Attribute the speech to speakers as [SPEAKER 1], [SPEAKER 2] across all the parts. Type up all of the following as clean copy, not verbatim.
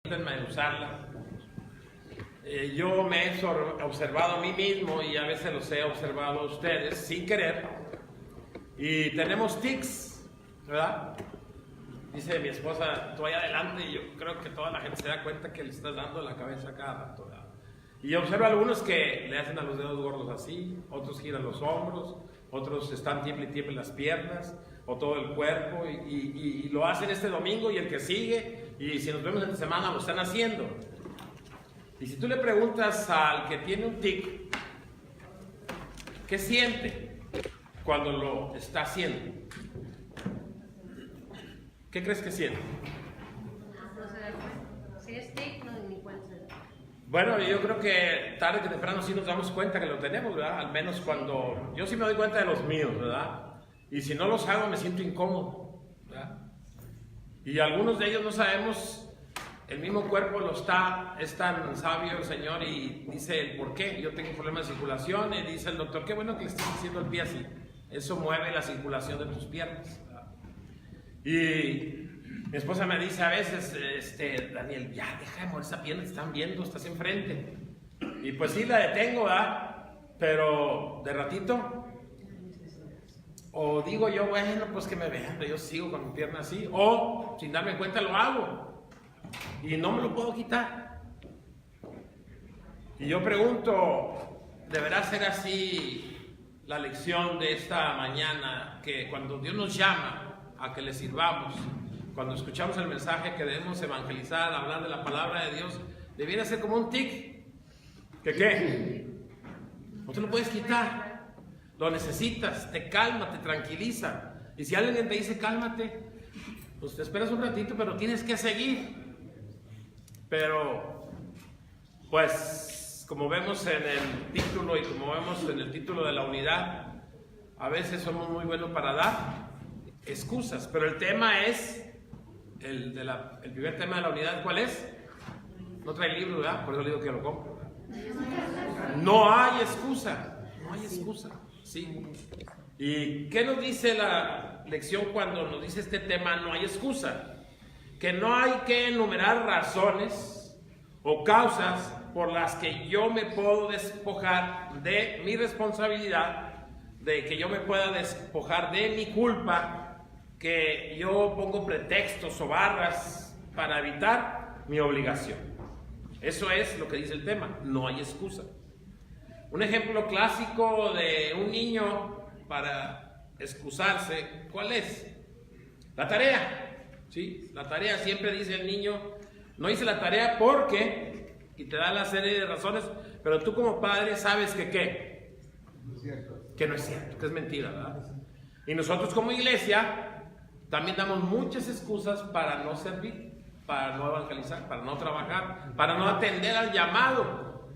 [SPEAKER 1] Permítanme usarla. Yo me he observado a mí mismo y a veces los he observado a ustedes sin querer. Y tenemos tics, ¿verdad? Dice mi esposa, tú vaya adelante, y yo creo que toda la gente se da cuenta que le estás dando la cabeza cada rato, ¿verdad? Y yo observo a algunos que le hacen a los dedos gordos así, otros giran los hombros, otros están tiemble y tiemble las piernas o todo el cuerpo y lo hacen este domingo y el que sigue, y si nos vemos en semana lo están haciendo. Y si tú le preguntas al que tiene un tic, ¿qué siente cuando lo está haciendo? ¿Qué crees que siente?
[SPEAKER 2] No se da cuenta. Si es tic, no ni cuenta.
[SPEAKER 1] Bueno, yo creo que tarde que temprano sí nos damos cuenta que lo tenemos, ¿verdad? Al menos cuando yo sí me doy cuenta de los míos, ¿verdad? Y si no los hago me siento incómodo, ¿verdad? Y algunos de ellos no sabemos, el mismo cuerpo lo está, es tan sabio el Señor y dice el por qué. Yo tengo problemas de circulación y dice el doctor, qué bueno que le estés haciendo el pie así. Eso mueve la circulación de tus piernas, ¿verdad? Y mi esposa me dice a veces, Daniel, ya deja de mover esa pierna, te están viendo, estás enfrente. Y pues sí la detengo, ¿verdad? Pero de ratito, o digo yo, bueno, pues que me vean, yo sigo con mi pierna así, o sin darme cuenta lo hago y no me lo puedo quitar. Y yo pregunto, ¿deberá ser así la lección de esta mañana? Que cuando Dios nos llama a que le sirvamos, cuando escuchamos el mensaje que debemos evangelizar, hablar de la palabra de Dios, debiera ser como un tic. ¿Que qué? No te lo puedes quitar. Lo necesitas, te calma, te tranquiliza. Y si alguien te dice cálmate, pues te esperas un ratito, pero tienes que seguir. Pero, pues, como vemos en el título y como vemos en el título de la unidad, a veces somos muy buenos para dar excusas, pero el tema es, el primer tema de la unidad, ¿cuál es? No trae el libro, ¿verdad? Por eso le digo que lo compro. No hay excusa, no hay excusa, ¿sí? ¿Y qué nos dice la lección cuando nos dice este tema, no hay excusa? Que no hay que enumerar razones o causas por las que yo me puedo despojar de mi responsabilidad, de que yo me pueda despojar de mi culpa, que yo pongo pretextos o barras para evitar mi obligación. Eso es lo que dice el tema, no hay excusa. Un ejemplo clásico de un niño para excusarse, ¿cuál es? La tarea, ¿sí? La tarea, siempre dice el niño, no hice la tarea porque, y te da la serie de razones, pero tú como padre sabes que ¿qué? Que no es cierto, que es mentira, ¿verdad? Y nosotros como iglesia también damos muchas excusas para no servir, para no evangelizar, para no trabajar, para no atender al llamado.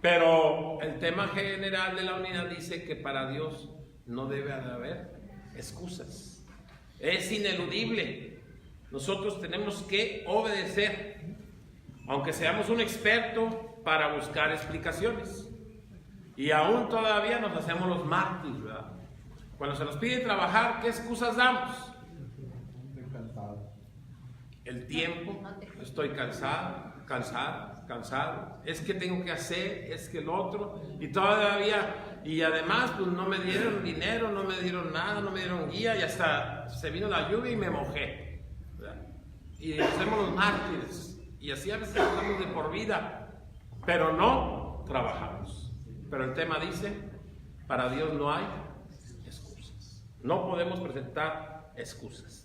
[SPEAKER 1] Pero el tema general de la unidad dice que para Dios no debe haber excusas. Es ineludible. Nosotros tenemos que obedecer, aunque seamos un experto para buscar explicaciones. Y aún todavía nos hacemos los mártires, ¿verdad? Cuando se nos pide trabajar, ¿qué excusas damos? El tiempo, estoy cansado, es que tengo que hacer, es que el otro, y todavía, y además pues no me dieron dinero, no me dieron nada, no me dieron guía, y hasta se vino la lluvia y me mojé, ¿verdad? Y hacemos los mártires, y así a veces estamos de por vida, pero no trabajamos. Pero el tema dice, para Dios no hay excusas, no podemos presentar excusas.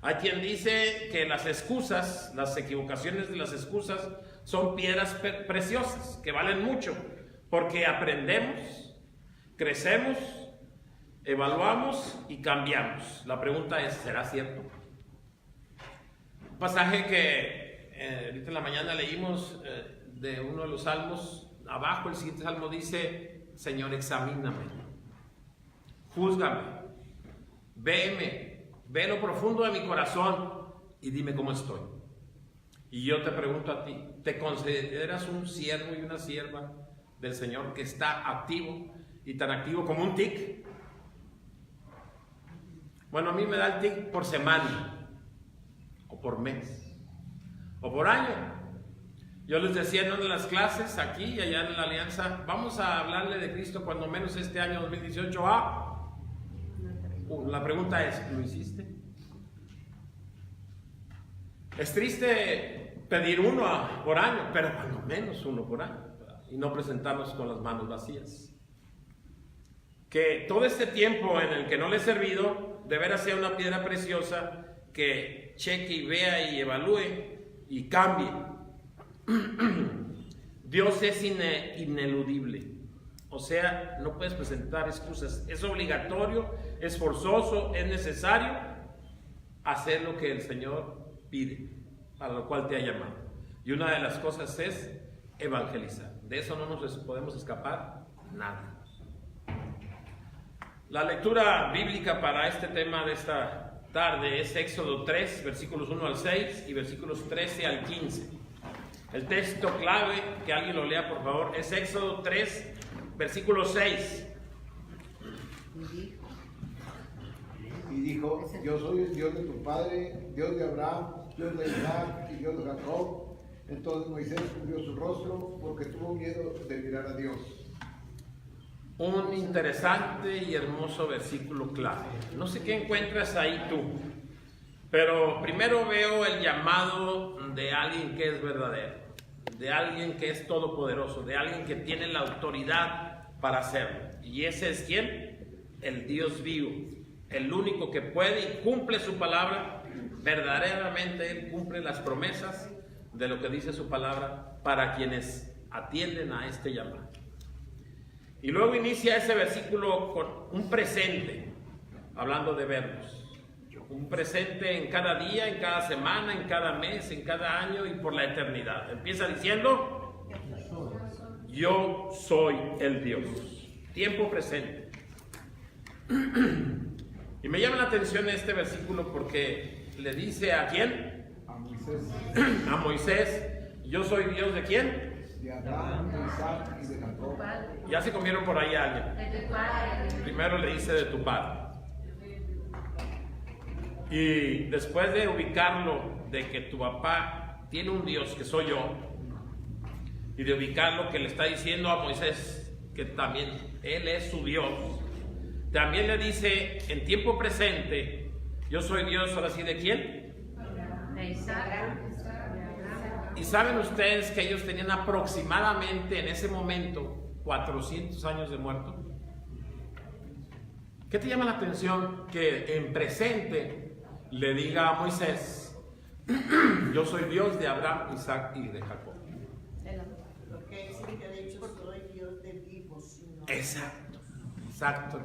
[SPEAKER 1] Hay quien dice que las excusas, las equivocaciones de las excusas son piedras preciosas, que valen mucho, porque aprendemos, crecemos, evaluamos y cambiamos. La pregunta es, ¿será cierto? Un pasaje que ahorita en la mañana leímos de uno de los salmos, abajo el siguiente salmo dice, Señor, examíname, júzgame, véeme, ve lo profundo de mi corazón y dime cómo estoy. Y yo te pregunto a ti, ¿te consideras un siervo y una sierva del Señor que está activo y tan activo como un tic? Bueno, a mí me da el tic por semana o por mes. o por año. Yo les decía en una de las clases aquí y allá en la Alianza, vamos a hablarle de Cristo cuando menos este año 2018. La pregunta es, ¿lo hiciste? Es triste pedir uno por año, pero cuando menos uno por año, y no presentarnos con las manos vacías. Que todo este tiempo en el que no le he servido, de veras sea una piedra preciosa que cheque y vea y evalúe y cambie. Dios es ineludible, o sea, no puedes presentar excusas. Es obligatorio, es forzoso, es necesario hacer lo que el Señor pide, para lo cual te ha llamado. Y una de las cosas es evangelizar. De eso no nos podemos escapar nada. La lectura bíblica para este tema de esta tarde es Éxodo 3, versículos 1 al 6 y versículos 13 al 15. El texto clave, que alguien lo lea por favor, es Éxodo 3, versículo 6.
[SPEAKER 3] Y dijo, yo soy el Dios de tu padre, Dios de Abraham, Dios de Isaac y Dios de Jacob. Entonces Moisés cubrió su rostro porque tuvo miedo de mirar a Dios.
[SPEAKER 1] Un interesante y hermoso versículo clave. No sé qué encuentras ahí tú, pero primero veo el llamado de alguien que es verdadero, de alguien que es todopoderoso, de alguien que tiene la autoridad para hacerlo. ¿Y ese es quién? El Dios vivo, el único que puede y cumple su palabra. Verdaderamente Él cumple las promesas de lo que dice su palabra para quienes atienden a este llamado. Y luego inicia ese versículo con un presente, hablando de verbos. Un presente en cada día, en cada semana, en cada mes, en cada año y por la eternidad. Empieza diciendo, yo soy el Dios. Tiempo presente. Y me llama la atención este versículo porque le dice ¿a quién?
[SPEAKER 3] A Moisés.
[SPEAKER 1] A Moisés, yo soy Dios ¿de quién?
[SPEAKER 3] De Abraham, de Isaac y de Jacob.
[SPEAKER 1] Ya se comieron por ahí a alguien.
[SPEAKER 2] De tu padre.
[SPEAKER 1] Primero le dice de tu padre. Y después de ubicarlo de que tu papá tiene un Dios que soy yo, y de ubicarlo que le está diciendo a Moisés que también Él es su Dios, también le dice en tiempo presente, yo soy Dios, ahora sí, ¿de quién?
[SPEAKER 2] De Isaac.
[SPEAKER 1] Y saben ustedes que ellos tenían aproximadamente en ese momento 400 años de muerto. ¿Qué te llama la atención? Que en presente le diga a Moisés, yo soy Dios de Abraham, Isaac y de Jacob.
[SPEAKER 4] Porque él sí que ha dicho, soy Dios de vivos. ¿No?
[SPEAKER 1] Exacto, exacto.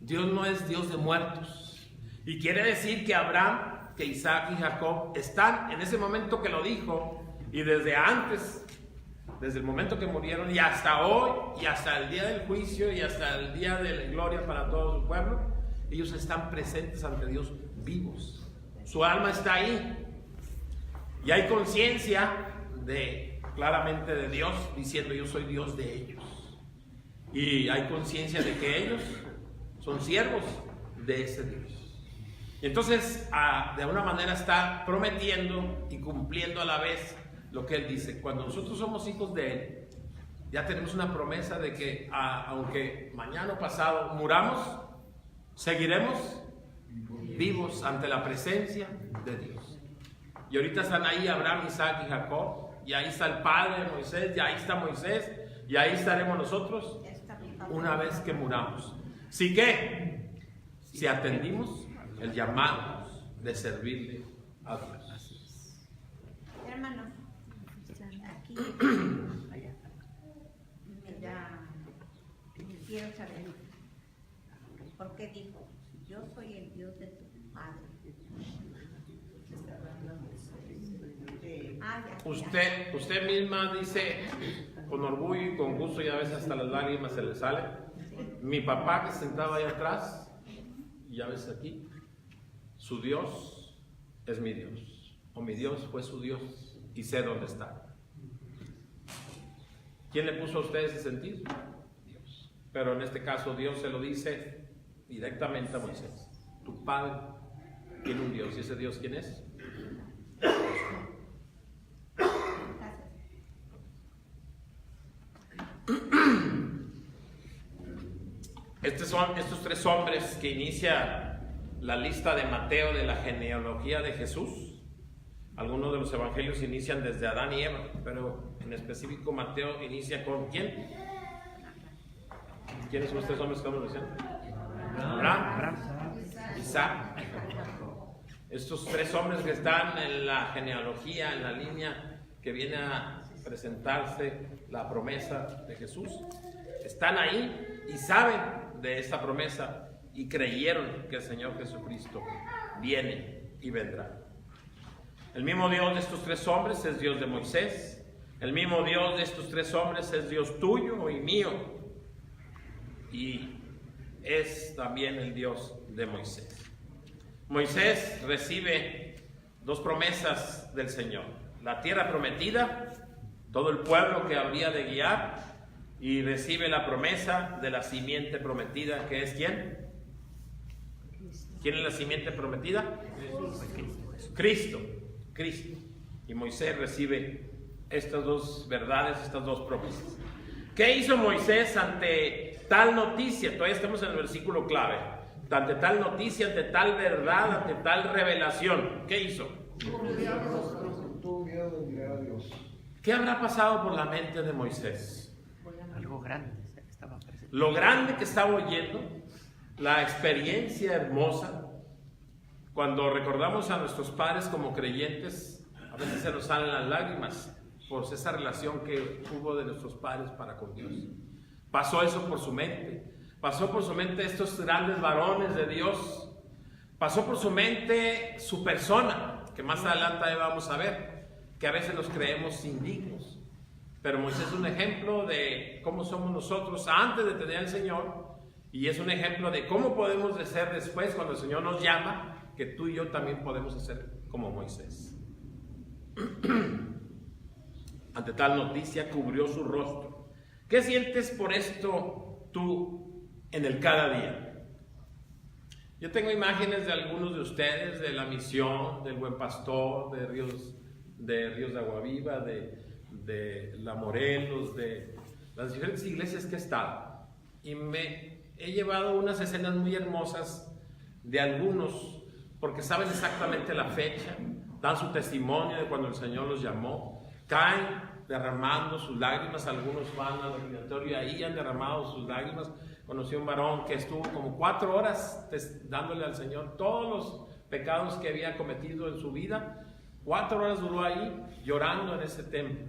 [SPEAKER 1] Dios no es Dios de muertos. Y quiere decir que Abraham, que Isaac y Jacob están en ese momento que lo dijo, y desde antes, desde el momento que murieron, y hasta hoy, y hasta el día del juicio, y hasta el día de la gloria para todo su pueblo, ellos están presentes ante Dios vivos. Su alma está ahí. Y hay conciencia claramente de Dios, diciendo yo soy Dios de ellos. Y hay conciencia de que ellos son siervos de ese Dios. Y entonces, de alguna manera está prometiendo y cumpliendo a la vez lo que Él dice. Cuando nosotros somos hijos de Él, ya tenemos una promesa de que aunque mañana o pasado muramos, seguiremos vivos ante la presencia de Dios. Y ahorita están ahí Abraham, Isaac y Jacob, y ahí está el padre de Moisés, y ahí está Moisés, y ahí estaremos nosotros una vez que muramos. ¿Sí que? Si atendimos el llamado de servirle a Dios.
[SPEAKER 4] Hermano, aquí quiero saber por qué dijo, yo soy el Dios de tu padre.
[SPEAKER 1] Usted misma dice con orgullo y con gusto, y a veces hasta las lágrimas se le salen. Mi papá que se sentaba ahí atrás, y a veces aquí, su Dios es mi Dios, o mi Dios fue su Dios, y sé dónde está. ¿Quién le puso a usted ese sentido? Dios. Pero en este caso Dios se lo dice directamente a Moisés. Tu padre tiene un Dios, y ese Dios ¿quién es? Estos tres hombres que inicia la lista de Mateo de la genealogía de Jesús. Algunos de los evangelios inician desde Adán y Eva, pero en específico Mateo inicia con ¿quién? ¿Quiénes son los tres hombres que estamos diciendo? Abraham, Isaac. Estos tres hombres que están en la genealogía, en la línea que viene a presentarse la promesa de Jesús, están ahí y saben de esta promesa y creyeron que el Señor Jesucristo viene y vendrá. El mismo Dios de estos tres hombres es Dios de Moisés. El mismo Dios de estos tres hombres es Dios tuyo y mío. Y es también el Dios de Moisés. Moisés recibe dos promesas del Señor. La tierra prometida, todo el pueblo que habría de guiar, y recibe la promesa de la simiente prometida, que es ¿quién? ¿Quién es la simiente prometida? Cristo. Y Moisés recibe estas dos verdades, estas dos promesas. ¿Qué hizo Moisés ante tal noticia? Todavía estamos en el versículo clave. Ante tal noticia, ante tal verdad, ante tal revelación. ¿Qué hizo?
[SPEAKER 3] Tuvo miedo de mirar a Dios.
[SPEAKER 1] ¿Qué habrá pasado por la mente de Moisés?
[SPEAKER 5] Algo grande que estaba presente.
[SPEAKER 1] Lo grande que estaba oyendo, la experiencia hermosa. Cuando recordamos a nuestros padres como creyentes, a veces se nos salen las lágrimas por esa relación que hubo de nuestros padres para con Dios. Pasó eso por su mente. Pasó por su mente estos grandes varones de Dios. Pasó por su mente su persona, que más adelante vamos a ver, que a veces nos creemos indignos. Pero Moisés es un ejemplo de cómo somos nosotros antes de tener al Señor, y es un ejemplo de cómo podemos ser después cuando el Señor nos llama, que tú y yo también podemos hacer como Moisés. Ante tal noticia cubrió su rostro. ¿Qué sientes por esto tú en el cada día? Yo tengo imágenes de algunos de ustedes, de la misión, del Buen Pastor, de Ríos de Agua Viva, de La Morelos, de las diferentes iglesias que he estado. Y me he llevado unas escenas muy hermosas de algunos, porque saben exactamente la fecha, dan su testimonio de cuando el Señor los llamó, caen derramando sus lágrimas. Algunos van al oratorio y ahí han derramado sus lágrimas. Conocí a un varón que estuvo como 4 horas dándole al Señor todos los pecados que había cometido en su vida. 4 horas duró ahí llorando en ese templo.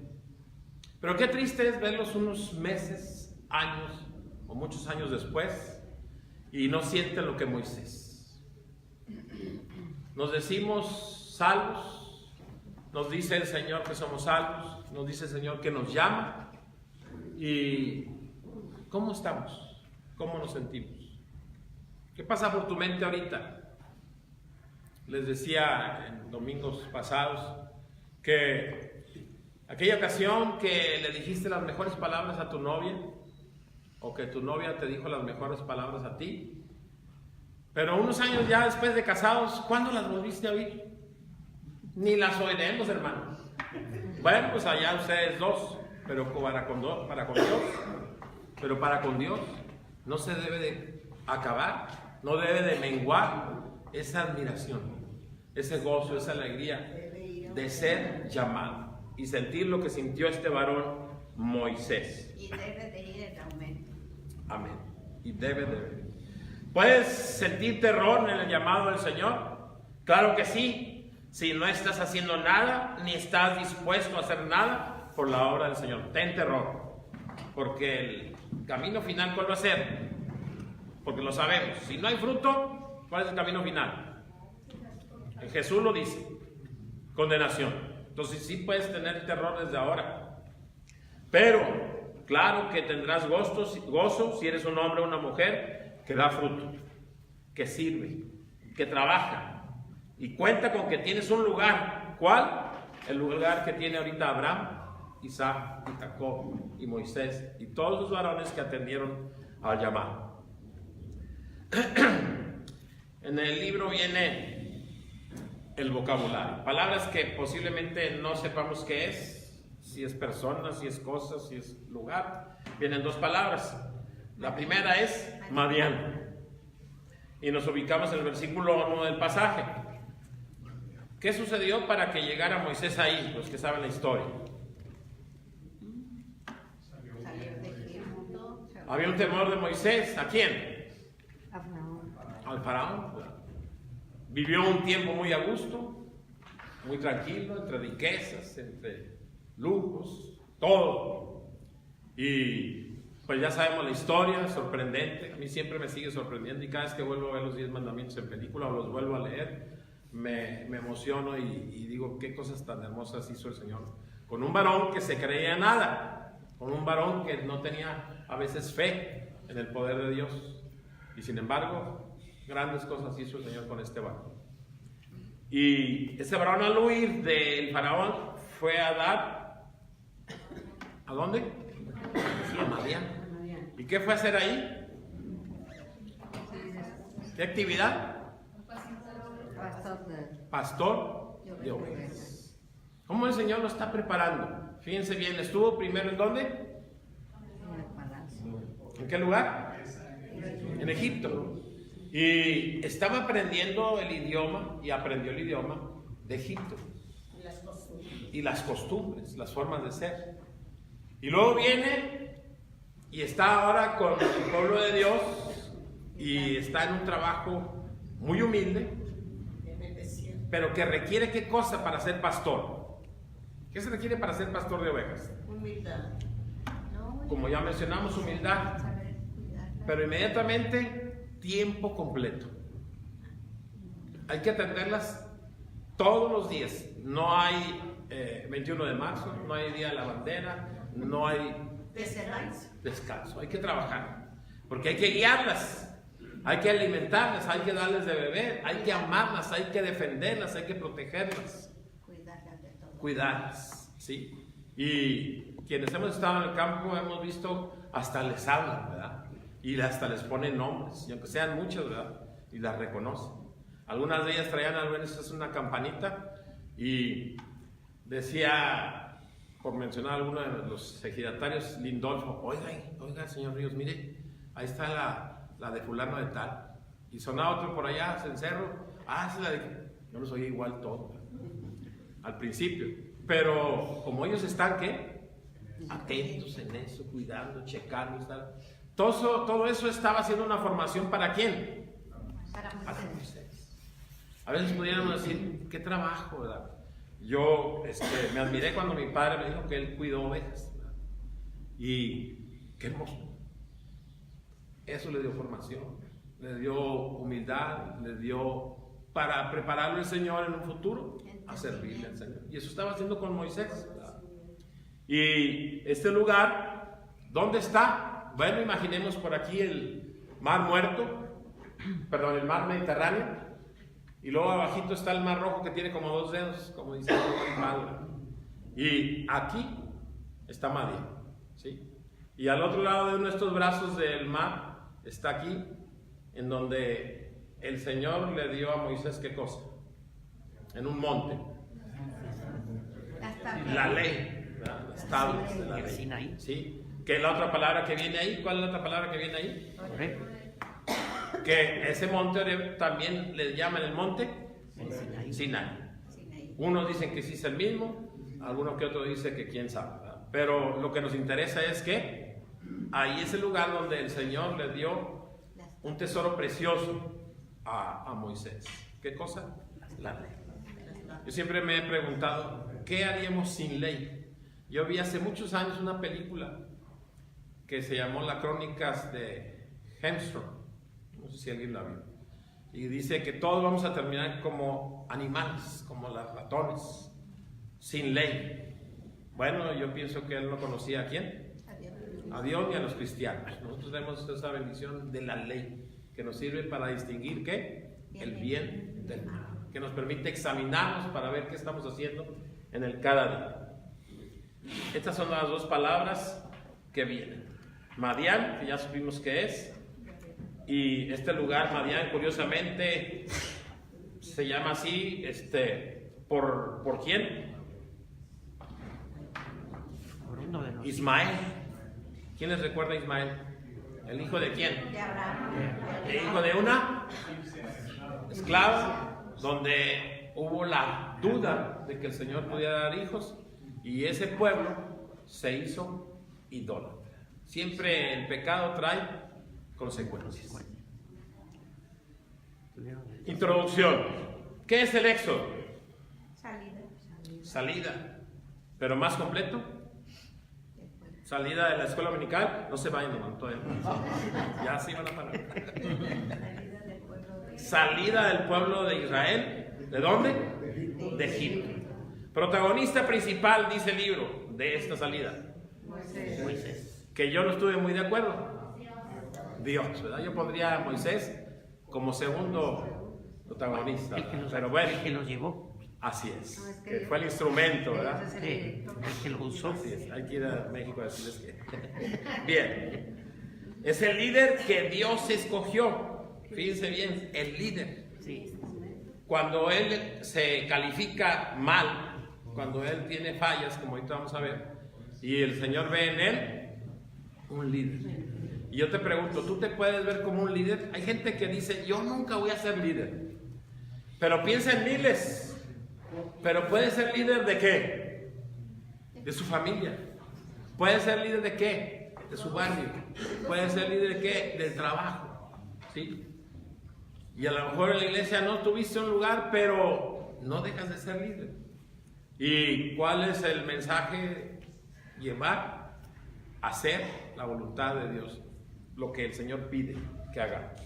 [SPEAKER 1] Pero qué triste es verlos unos meses, años o muchos años después y no sienten lo que Moisés. Nos decimos salvos, nos dice el Señor que somos salvos, nos dice el Señor que nos llama. ¿Y cómo estamos? ¿Cómo nos sentimos? ¿Qué pasa por tu mente ahorita? Les decía en domingos pasados que aquella ocasión que le dijiste las mejores palabras a tu novia, o que tu novia te dijo las mejores palabras a ti, pero unos años ya después de casados, ¿cuándo las volviste a oír? Ni las oiremos, hermano. Bueno, pues allá ustedes dos, pero para con Dios no se debe de acabar, no debe de menguar esa admiración, ese gozo, esa alegría de ser llamado y sentir lo que sintió este varón Moisés.
[SPEAKER 4] Y debe de ir en aumento.
[SPEAKER 1] Amén. Y debe de. ¿Puedes sentir terror en el llamado del Señor? Claro que sí. Si no estás haciendo nada, ni estás dispuesto a hacer nada por la obra del Señor, ten terror. Porque el camino final, ¿cuál va a ser? Porque lo sabemos. Si no hay fruto, ¿cuál es el camino final? Jesús lo dice: condenación. Entonces sí puedes tener terror desde ahora. Pero claro que tendrás gozo si eres un hombre o una mujer que da fruto, que sirve, que trabaja y cuenta con que tienes un lugar. ¿Cuál? El lugar que tiene ahorita Abraham, Isaac y Jacob y Moisés y todos los varones que atendieron al llamado. En el libro viene el vocabulario, palabras que posiblemente no sepamos qué es, si es persona, si es cosa, si es lugar. Vienen dos palabras. La primera es Madián. Y nos ubicamos en el versículo 1 del pasaje. ¿Qué sucedió para que llegara Moisés ahí? Los que saben la historia.
[SPEAKER 4] Salir de Egipto.
[SPEAKER 1] Había un temor de Moisés. ¿A quién?
[SPEAKER 4] Abraham.
[SPEAKER 1] Al faraón. Vivió un tiempo muy a gusto, muy tranquilo, entre riquezas, entre lujos, todo. Y pues ya sabemos la historia, sorprendente. A mí siempre me sigue sorprendiendo y cada vez que vuelvo a ver los 10 mandamientos en película o los vuelvo a leer, me emociono y digo qué cosas tan hermosas hizo el Señor. Con un varón que se creía nada, con un varón que no tenía a veces fe en el poder de Dios. Y sin embargo, grandes cosas hizo el Señor con este varón. Y ese varón al huir del faraón fue a dar, ¿a dónde? Sí, a Madián. ¿Y qué fue a hacer ahí? ¿Qué actividad? Pastor de ovejas. ¿Cómo el Señor lo está preparando? Fíjense bien, estuvo primero ¿en dónde?
[SPEAKER 4] En el palacio.
[SPEAKER 1] ¿En qué lugar? En Egipto. Y estaba aprendiendo el idioma y aprendió el idioma de Egipto. Y las costumbres, las formas de ser. Y luego viene y está ahora con el pueblo de Dios y está en un trabajo muy humilde, pero que requiere ¿qué cosa para ser pastor? ¿Qué se requiere para ser pastor de ovejas?
[SPEAKER 6] Humildad.
[SPEAKER 1] Como ya mencionamos, humildad, pero inmediatamente tiempo completo. Hay que atenderlas todos los días. No hay 21 de marzo, no hay Día de la Bandera, no hay descanso. Hay que trabajar, porque hay que guiarlas, hay que alimentarlas, hay que darles de beber, hay que amarlas, hay que defenderlas, hay que protegerlas, cuidarlas, ¿sí? Y quienes hemos estado en el campo hemos visto, hasta les hablan, ¿verdad? Y hasta les ponen nombres, y aunque sean muchas, ¿verdad? Y las reconocen. Algunas de ellas traían al menos una campanita y decía, por mencionar a alguno de los ejidatarios, Lindolfo, oiga, señor Ríos, mire, ahí está la de fulano de tal. Y sonaba otro por allá, Cencerro, es la de... Yo los oía igual todo, al principio. Pero como ellos están, ¿qué? Atentos en eso, cuidando, checando, tal. Todo eso estaba haciendo una formación ¿para quién? Para Moisés. A veces pudiéramos decir, qué trabajo, ¿verdad? Yo me admiré cuando mi padre me dijo que él cuidó ovejas, ¿verdad? Y qué hermoso. Eso le dio formación, le dio humildad, le dio para prepararlo el Señor en un futuro a servirle al Señor. Y eso estaba haciendo con Moisés, ¿verdad? Y este lugar, ¿dónde está? Bueno, imaginemos por aquí el mar muerto, el mar Mediterráneo, y luego abajito está el mar Rojo que tiene como 2 dedos, como dice el padre. Y aquí está Madián, ¿sí? Y al otro lado de uno de estos brazos del mar está aquí, en donde el Señor le dio a Moisés ¿qué cosa? En un monte. La ley, ¿verdad? Las tablas de la ley.
[SPEAKER 5] Sinaí.
[SPEAKER 1] ¿Sí? ¿Qué es la otra palabra que viene ahí? ¿Cuál es la otra palabra que viene ahí? Que ese monte también le llaman el monte Sinaí. Unos dicen que sí es el mismo, algunos que otros dicen que quién sabe, ¿verdad? Pero lo que nos interesa es que ahí es el lugar donde el Señor le dio un tesoro precioso a Moisés. ¿Qué cosa? La ley. Yo siempre me he preguntado, ¿qué haríamos sin ley? Yo vi hace muchos años una película que se llamó Las Crónicas de Hemstrom. No sé si alguien la vio. Y dice que todos vamos a terminar como animales, como los ratones, sin ley. Bueno, yo pienso que él no conocía a quién. A Dios ni a los cristianos. Nosotros tenemos esa bendición de la ley que nos sirve para distinguir ¿qué? El bien del mal, que nos permite examinarnos para ver qué estamos haciendo en el cada día. Estas son las dos palabras que vienen. Madián, que ya supimos que es, y este lugar, Madián, curiosamente, se llama así, ¿por quién? Ismael. ¿Quién les recuerda a Ismael? ¿El hijo de quién?
[SPEAKER 4] De Abraham.
[SPEAKER 1] El hijo de una esclava, donde hubo la duda de que el Señor pudiera dar hijos, y ese pueblo se hizo idólatra. Siempre el pecado trae consecuencias. Introducción. ¿Qué es el éxodo? Salida. Pero más completo. Salida de la escuela dominical. No se vayan, hermano, todavía. Ya se iban a parar. Salida del pueblo de Israel. ¿De dónde? De Egipto. Protagonista principal, dice el libro, de esta salida. Moisés. Que yo no estuve muy de acuerdo. Dios, ¿verdad? Yo pondría a Moisés como segundo protagonista. Pero bueno,
[SPEAKER 5] el que los llevó.
[SPEAKER 1] Así es. Que fue el instrumento, ¿verdad?
[SPEAKER 5] Sí, el que lo usó.
[SPEAKER 1] Así es. Hay que ir a México a decirles que. Bien. Es el líder que Dios escogió. Fíjense bien, el líder.
[SPEAKER 5] Sí.
[SPEAKER 1] Cuando él se califica mal, cuando él tiene fallas, como ahorita vamos a ver, y el Señor ve en él un líder. Y yo te pregunto, ¿tú te puedes ver como un líder? Hay gente que dice, yo nunca voy a ser líder. Pero piensa en miles. Pero puede ser líder de qué? De su familia. Puede ser líder de qué? De su barrio. Puede ser líder de qué? Del trabajo. ¿Sí? Y a lo mejor en la iglesia no tuviste un lugar, pero no dejas de ser líder. ¿Y cuál es el mensaje? Llevar a hacer la voluntad de Dios, lo que el Señor pide que hagamos.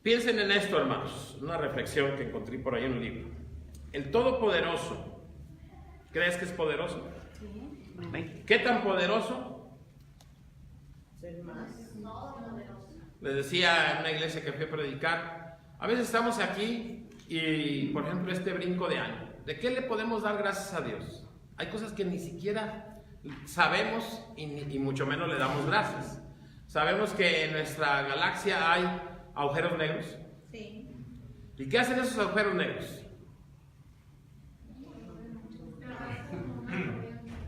[SPEAKER 1] Piensen en esto, hermanos, una reflexión que encontré por ahí en un libro. El Todopoderoso, ¿crees que es poderoso?
[SPEAKER 5] Sí.
[SPEAKER 1] ¿Qué tan poderoso? Les decía en una iglesia que fui a predicar, a veces estamos aquí y, por ejemplo, este brinco de año, ¿de qué le podemos dar gracias a Dios? Hay cosas que ni siquiera sabemos y mucho menos le damos gracias. Sabemos que en nuestra galaxia hay agujeros negros.
[SPEAKER 4] Sí.
[SPEAKER 1] ¿Y qué hacen esos agujeros negros?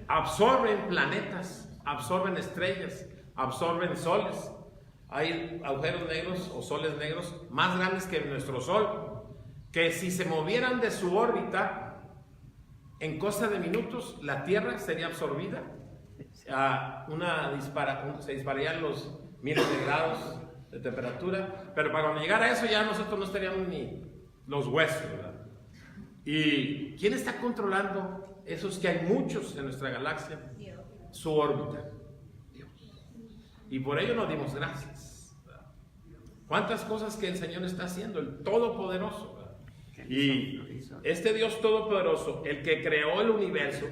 [SPEAKER 1] Absorben planetas, absorben estrellas, absorben soles. Hay agujeros negros o soles negros más grandes que nuestro Sol, que si se movieran de su órbita, en cosa de minutos, la Tierra sería absorbida. Se dispararían los miles de grados de temperatura, pero para cuando llegara a eso ya nosotros no estaríamos ni los huesos, ¿verdad? ¿Y quién está controlando esos que hay muchos en nuestra galaxia?
[SPEAKER 4] Dios.
[SPEAKER 1] Su órbita. Dios. Y por ello nos dimos gracias, ¿verdad? ¿Cuántas cosas que el Señor está haciendo? El Todopoderoso, ¿verdad? Y este Dios Todopoderoso, el que creó el universo,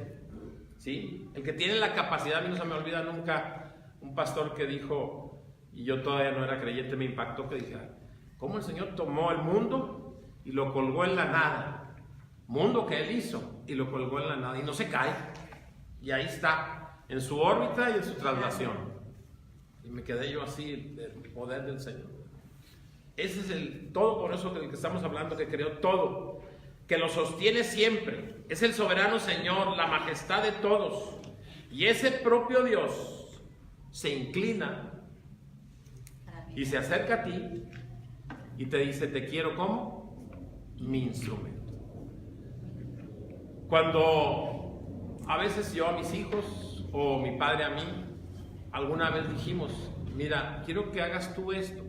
[SPEAKER 1] ¿sí? El que tiene la capacidad, a mí no se me olvida nunca un pastor que dijo, y yo todavía no era creyente, me impactó que dijera, ¿cómo el Señor tomó el mundo y lo colgó en la nada? Mundo que Él hizo y lo colgó en la nada y no se cae. Y ahí está, en su órbita y en su traslación. Y me quedé yo así, el poder del Señor. Ese es el Todopoderoso del que estamos hablando, que creó todo, que lo sostiene siempre. Es el soberano Señor, la majestad de todos. Y ese propio Dios se inclina y se acerca a ti y te dice, te quiero como mi instrumento. Cuando a veces yo a mis hijos o mi padre a mí, alguna vez dijimos, mira, quiero que hagas tú esto,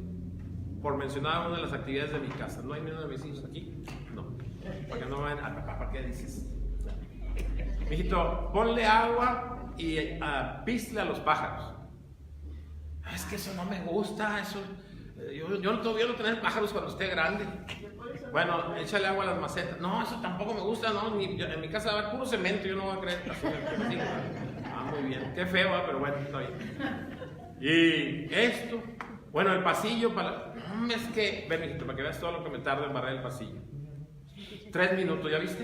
[SPEAKER 1] por mencionar una de las actividades de mi casa. ¿No hay ninguno de mis hijos aquí? No. Para que no vayan a papá, ¿para qué dices? Mijito, ponle agua y pisle a los pájaros. Es que eso no me gusta, eso. Yo no tener pájaros cuando esté grande. Bueno, échale agua a las macetas. No, eso tampoco me gusta, no. En mi casa va a haber puro cemento, yo no voy a creer. Muy bien. Qué feo, pero bueno, está bien. Y esto, bueno, el pasillo para. Es que, ven, mijito, para que veas todo lo que me tarda en barrer el pasillo. 3 minutos, ¿ya viste?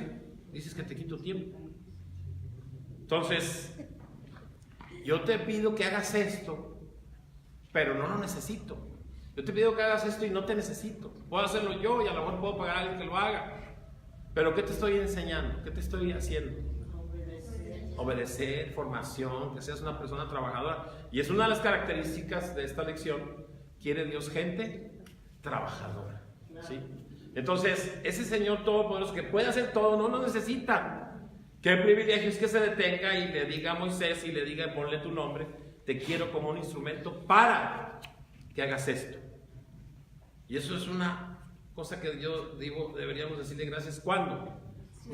[SPEAKER 1] Dices que te quito tiempo. Entonces, yo te pido que hagas esto, pero no lo necesito. Yo te pido que hagas esto y no te necesito. Puedo hacerlo yo y a lo mejor puedo pagar a alguien que lo haga. Pero ¿qué te estoy enseñando? ¿Qué te estoy haciendo? obedecer, formación, que seas una persona trabajadora. Y es una de las características de esta lección. Quiere Dios gente trabajadora, ¿sí? Entonces, ese Señor Todopoderoso que puede hacer todo, no nos necesita. Qué privilegio es que se detenga y le diga a Moisés y le diga, ponle tu nombre, te quiero como un instrumento para que hagas esto. Y eso es una cosa que yo digo, deberíamos decirle gracias. ¿Cuándo?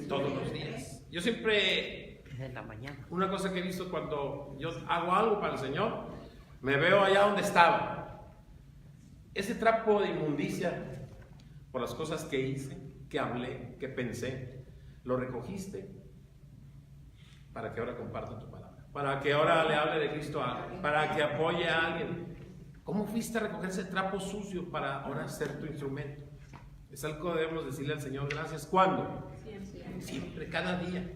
[SPEAKER 1] Todos los días. Yo siempre,
[SPEAKER 5] Desde la mañana.
[SPEAKER 1] una cosa que he visto cuando yo hago algo para el Señor, me veo allá donde estaba. Ese trapo de inmundicia por las cosas que hice, que hablé, que pensé, lo recogiste para que ahora comparta tu palabra, para que ahora le hable de Cristo a alguien, para que apoye a alguien. ¿Cómo fuiste a recoger ese trapo sucio para ahora ser tu instrumento? Es algo que debemos decirle al Señor gracias. ¿Cuándo? Siempre, cada día.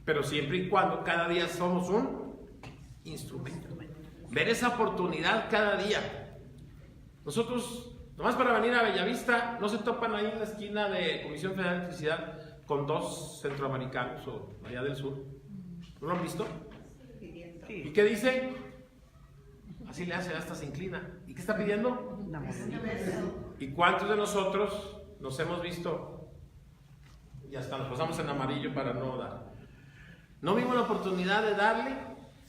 [SPEAKER 1] Pero siempre y cuando cada día somos un instrumento. Ver esa oportunidad cada día. Nosotros, nomás para venir a Bellavista, no se topan ahí en la esquina de Comisión Federal de Electricidad con dos centroamericanos o allá del sur. ¿No lo han visto? ¿Y qué dice? Así le hace, hasta se inclina. ¿Y qué está pidiendo? ¿Y cuántos de nosotros nos hemos visto y hasta nos pasamos en amarillo para no dar? No vimos la oportunidad de darle,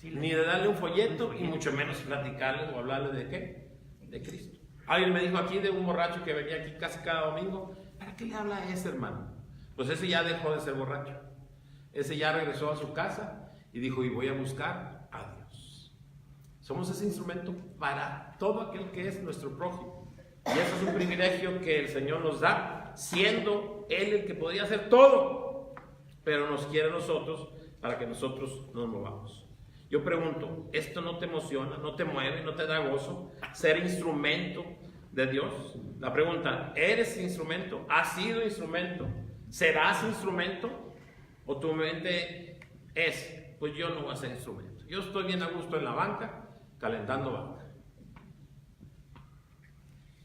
[SPEAKER 1] ni de darle un folleto, y mucho menos platicarle o hablarle de qué, de Cristo. Alguien me dijo aquí de un borracho que venía aquí casi cada domingo, ¿para qué le habla a ese hermano? Pues ese ya dejó de ser borracho, ese ya regresó a su casa y dijo, y voy a buscar a Dios. Somos ese instrumento para todo aquel que es nuestro prójimo. Y eso es un privilegio que el Señor nos da, siendo Él el que podía hacer todo, pero nos quiere a nosotros para que nosotros nos movamos. Yo pregunto, ¿esto no te emociona, no te mueve, no te da gozo? Ser instrumento de Dios. La pregunta, ¿eres instrumento? ¿Has sido instrumento? ¿Serás instrumento? ¿O tu mente es, pues yo no voy a ser instrumento? Yo estoy bien a gusto en la banca, calentando banca.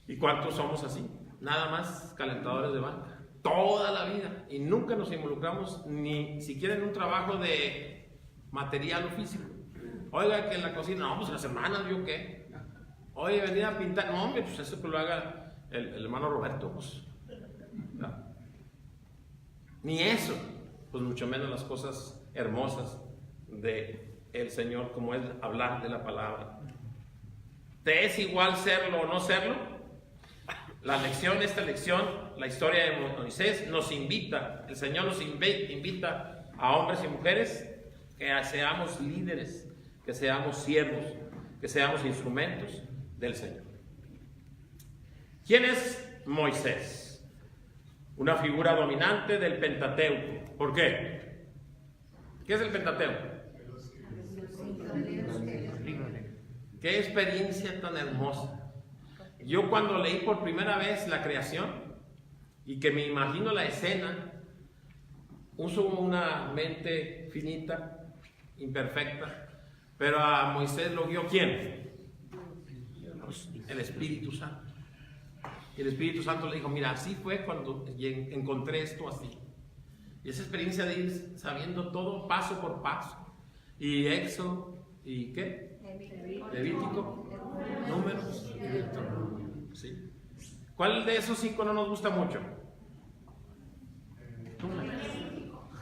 [SPEAKER 1] ¿Y cuántos somos así? Nada más calentadores de banca. Toda la vida. Y nunca nos involucramos ni siquiera en un trabajo de material o físico. Oiga, que en la cocina, no, pues las hermanas, ¿yo qué? Oye, venir a pintar. No, hombre, pues eso que lo haga el hermano Roberto. Pues, ¿no? Ni eso. Pues mucho menos las cosas hermosas de el Señor, como es hablar de la palabra. ¿Te es igual serlo o no serlo? Esta lección, la historia de Moisés nos invita, el Señor nos invita a hombres y mujeres que seamos líderes, que seamos siervos, que seamos instrumentos del Señor. ¿Quién es Moisés? Una figura dominante del Pentateuco. ¿Por qué? ¿Qué es el Pentateuco? Qué experiencia tan hermosa. Yo cuando leí por primera vez la creación y que me imagino la escena, uso una mente finita, imperfecta, pero a Moisés lo guió ¿quién? El Espíritu Santo. Y el Espíritu Santo le dijo, mira, así fue cuando encontré esto así. Y esa experiencia de ir sabiendo todo paso por paso. Y Éxodo, ¿y qué? Levítico, Números y Deuteronomio. ¿Sí? ¿Cuál de esos 5 no nos gusta mucho?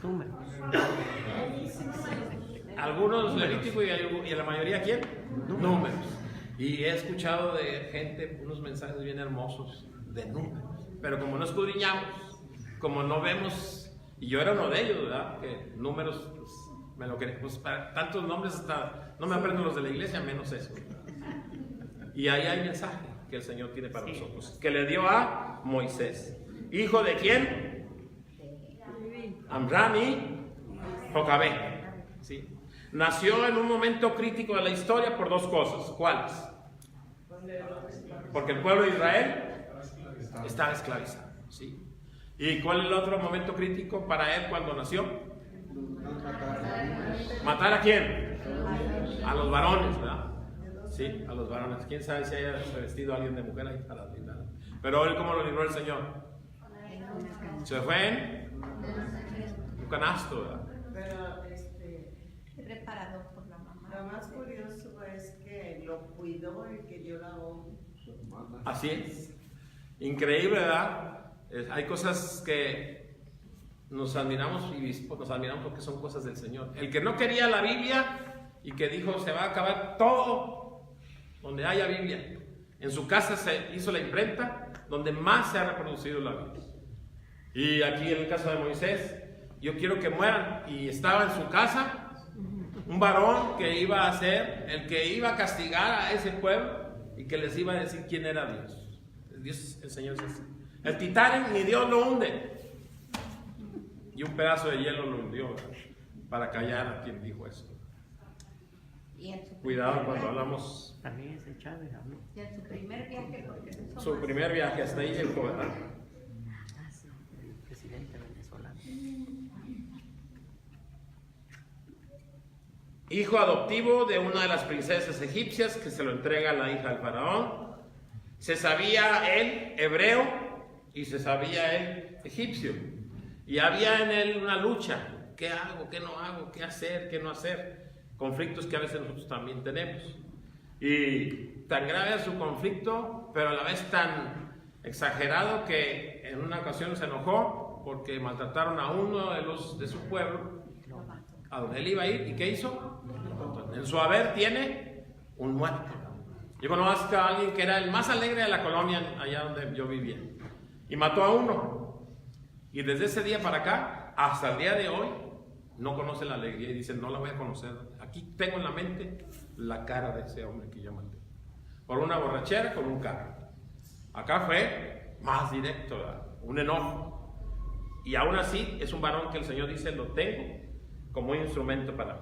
[SPEAKER 5] Números.
[SPEAKER 1] Algunos Levítico y la mayoría ¿quién? Números. Y he escuchado de gente unos mensajes bien hermosos de números. Pero como no escudriñamos, como no vemos, y yo era uno de ellos, ¿verdad? Que números, pues, me lo quería, pues para tantos nombres hasta no me aprendo los de la iglesia, menos eso. Y ahí hay mensaje que el Señor tiene para nosotros, que le dio a Moisés. ¿Hijo de quién? Amram y Jocabé. ¿Sí? Nació en un momento crítico de la historia por 2 cosas. ¿Cuáles? Porque el pueblo de Israel estaba esclavizado. ¿Sí? ¿Y cuál es el otro momento crítico para él cuando nació? ¿Matar a quién? A los varones, ¿verdad? Sí, a los varones. ¿Quién sabe si haya vestido a alguien de mujer ahí para brindar? Pero él, ¿cómo lo libró el Señor? Se fue en un canasto, ¿verdad?
[SPEAKER 6] Pero Lo más curioso es que lo cuidó el que dio la orden.
[SPEAKER 3] Su hermana.
[SPEAKER 1] Así es. Increíble, ¿verdad? Hay cosas que nos admiramos y nos admiramos porque son cosas del Señor. El que no quería la Biblia y que dijo se va a acabar todo donde haya Biblia. En su casa se hizo la imprenta donde más se ha reproducido la Biblia. Y aquí en el caso de Moisés, yo quiero que mueran. Y estaba en su casa un varón que iba a ser el que iba a castigar a ese pueblo y que les iba a decir quién era Dios. Dios, el Señor es así. El Titanic ni Dios lo hunde. Y un pedazo de hielo lo hundió, ¿verdad? Para callar a quien dijo eso.
[SPEAKER 4] Y en su
[SPEAKER 1] Cuidado
[SPEAKER 4] primer
[SPEAKER 1] cuando
[SPEAKER 4] viaje-
[SPEAKER 1] hablamos.
[SPEAKER 5] También ese Chávez habló.
[SPEAKER 4] Y en su primer viaje, porque no hizo
[SPEAKER 1] Su
[SPEAKER 4] más.
[SPEAKER 1] primer viaje hasta ahí llegó, ¿verdad?
[SPEAKER 5] Ah, sí, el presidente venezolano.
[SPEAKER 1] Hijo adoptivo de una de las princesas egipcias que se lo entrega a la hija del faraón. Se sabía él hebreo y se sabía él egipcio. Y había en él una lucha. ¿Qué hago? ¿Qué no hago? ¿Qué hacer? ¿Qué no hacer? Conflictos que a veces nosotros también tenemos. Y tan grave es su conflicto, pero a la vez tan exagerado que en una ocasión se enojó porque maltrataron a uno de su pueblo, a donde él iba a ir. ¿Y qué hizo? En su haber tiene un muerto. Yo conozco a alguien que era el más alegre de la colonia allá donde yo vivía y mató a uno. Y desde ese día para acá, hasta el día de hoy, no conoce la alegría y dice, no la voy a conocer. Aquí tengo en la mente la cara de ese hombre que yo maté. Por una borrachera con un carro. Acá fue más directo, ¿verdad? Un enojo. Y aún así es un varón que el Señor dice, lo tengo como un instrumento para mí.